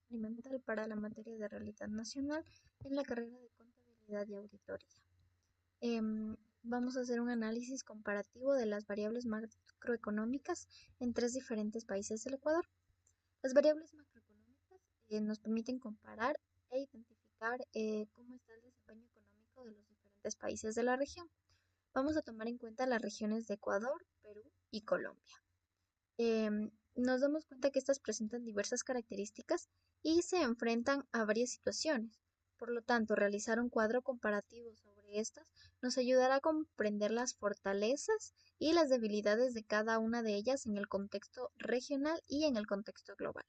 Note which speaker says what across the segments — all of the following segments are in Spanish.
Speaker 1: experimental para la materia de realidad nacional en la carrera de contabilidad y auditoría. Vamos a hacer un análisis comparativo de las variables macroeconómicas en tres diferentes países del Ecuador. Las variables macroeconómicas nos permiten comparar e identificar cómo está el desempeño económico de los diferentes países de la región. Vamos a tomar en cuenta las regiones de Ecuador, Perú y Colombia. Nos damos cuenta que estas presentan diversas características y se enfrentan a varias situaciones. Por lo tanto, realizar un cuadro comparativo sobre estas nos ayudará a comprender las fortalezas y las debilidades de cada una de ellas en el contexto regional y en el contexto global.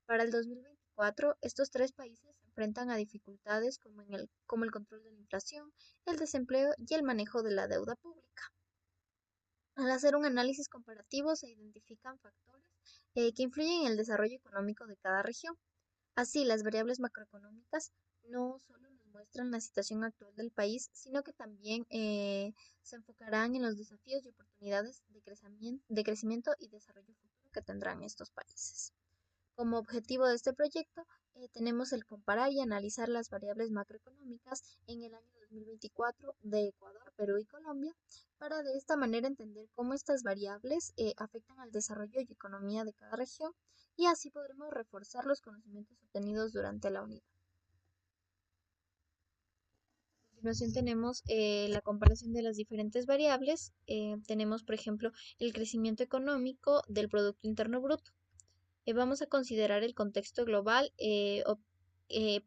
Speaker 1: Para el 2024, estos tres países se enfrentan a dificultades como el control de la inflación, el desempleo y el manejo de la deuda pública. Al hacer un análisis comparativo se identifican factores que influyen en el desarrollo económico de cada región. Así, las variables macroeconómicas no solo nos muestran la situación actual del país, sino que también se enfocarán en los desafíos y oportunidades de crecimiento y desarrollo futuro que tendrán estos países. Como objetivo de este proyecto, tenemos el comparar y analizar las variables macroeconómicas en el año 2024 de Ecuador, Perú y Colombia, para de esta manera entender cómo estas variables afectan al desarrollo y economía de cada región y así podremos reforzar los conocimientos obtenidos durante la unidad. A continuación tenemos la comparación de las diferentes variables. Tenemos, por ejemplo, el crecimiento económico del Producto Interno Bruto. Vamos a considerar el contexto global.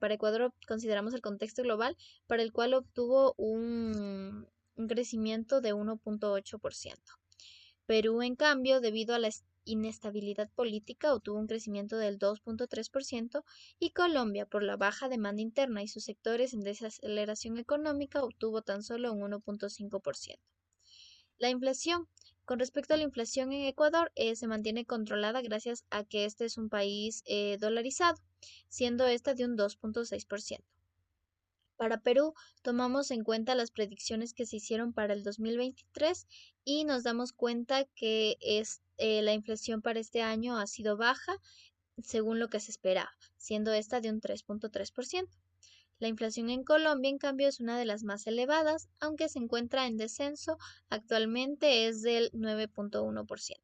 Speaker 1: Para Ecuador consideramos el contexto global para el cual obtuvo un crecimiento de 1.8%. Perú, en cambio, debido a la inestabilidad política, obtuvo un crecimiento del 2.3% y Colombia, por la baja demanda interna y sus sectores en desaceleración económica, obtuvo tan solo un 1.5%. La inflación. Con respecto a la inflación en Ecuador, se mantiene controlada gracias a que este es un país dolarizado, siendo esta de un 2.6%. Para Perú, tomamos en cuenta las predicciones que se hicieron para el 2023 y nos damos cuenta que la inflación para este año ha sido baja según lo que se esperaba, siendo esta de un 3.3%. La inflación en Colombia, en cambio, es una de las más elevadas, aunque se encuentra en descenso, actualmente es del 9.1%.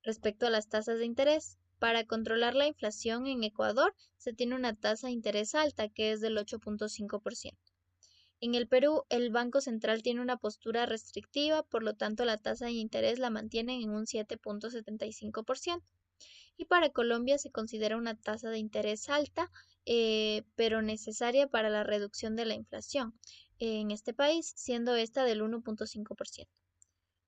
Speaker 1: Respecto a las tasas de interés, para controlar la inflación en Ecuador se tiene una tasa de interés alta, que es del 8.5%. En el Perú, el Banco Central tiene una postura restrictiva, por lo tanto la tasa de interés la mantienen en un 7.75%. Y para Colombia se considera una tasa de interés alta, pero necesaria para la reducción de la inflación en este país, siendo esta del 1.5%.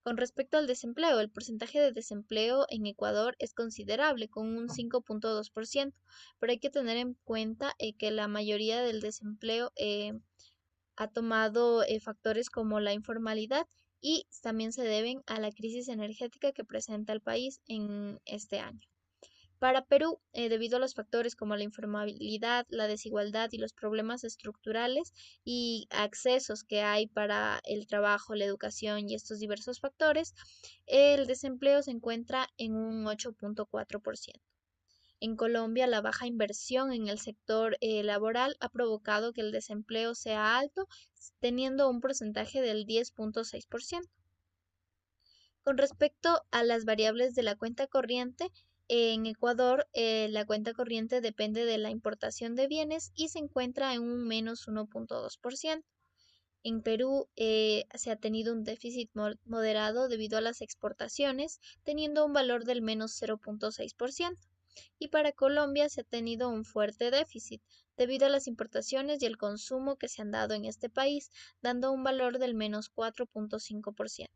Speaker 1: Con respecto al desempleo, el porcentaje de desempleo en Ecuador es considerable, con un 5.2%, pero hay que tener en cuenta que la mayoría del desempleo ha tomado factores como la informalidad y también se deben a la crisis energética que presenta el país en este año. Para Perú, debido a los factores como la informalidad, la desigualdad y los problemas estructurales y accesos que hay para el trabajo, la educación y estos diversos factores, el desempleo se encuentra en un 8.4%. En Colombia, la baja inversión en el sector laboral ha provocado que el desempleo sea alto, teniendo un porcentaje del 10.6%. Con respecto a las variables de la cuenta corriente, en Ecuador la cuenta corriente depende de la importación de bienes y se encuentra en un menos 1.2%. En Perú se ha tenido un déficit moderado debido a las exportaciones, teniendo un valor del menos 0.6%. Y para Colombia se ha tenido un fuerte déficit debido a las importaciones y el consumo que se han dado en este país, dando un valor del menos 4.5%.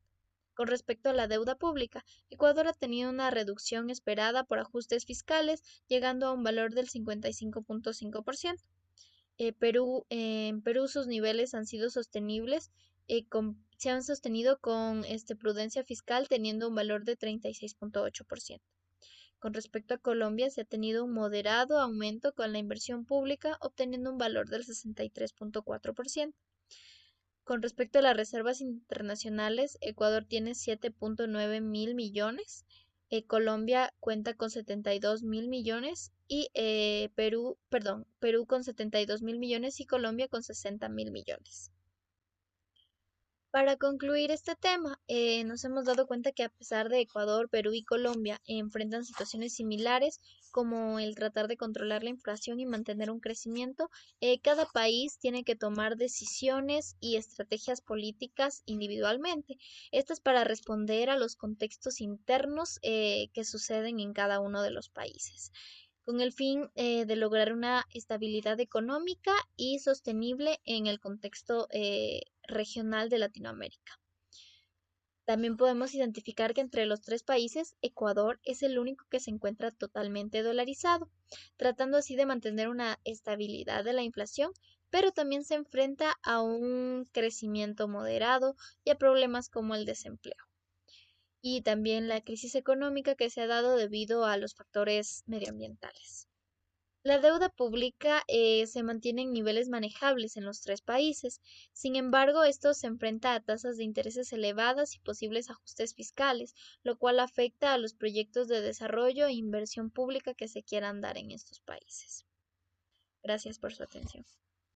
Speaker 1: Con respecto a la deuda pública, Ecuador ha tenido una reducción esperada por ajustes fiscales, llegando a un valor del 55.5%. En Perú sus niveles han sido sostenibles, se han sostenido con prudencia fiscal, teniendo un valor de 36.8%. Con respecto a Colombia, se ha tenido un moderado aumento con la inversión pública, obteniendo un valor del 63.4%. Con respecto a las reservas internacionales, Ecuador tiene 7.9 mil millones Colombia cuenta con 72.000 millones y Perú con 72.000 millones y Colombia con 60.000 millones. Para concluir este tema, nos hemos dado cuenta que a pesar de Ecuador, Perú y Colombia enfrentan situaciones similares como el tratar de controlar la inflación y mantener un crecimiento, cada país tiene que tomar decisiones y estrategias políticas individualmente. Esto es para responder a los contextos internos que suceden en cada uno de los países con el fin de lograr una estabilidad económica y sostenible en el contexto regional de Latinoamérica. También podemos identificar que entre los tres países, Ecuador es el único que se encuentra totalmente dolarizado, tratando así de mantener una estabilidad de la inflación, pero también se enfrenta a un crecimiento moderado y a problemas como el desempleo y también la crisis económica que se ha dado debido a los factores medioambientales. La deuda pública se mantiene en niveles manejables en los tres países. Sin embargo, esto se enfrenta a tasas de intereses elevadas y posibles ajustes fiscales, lo cual afecta a los proyectos de desarrollo e inversión pública que se quieran dar en estos países. Gracias por su atención.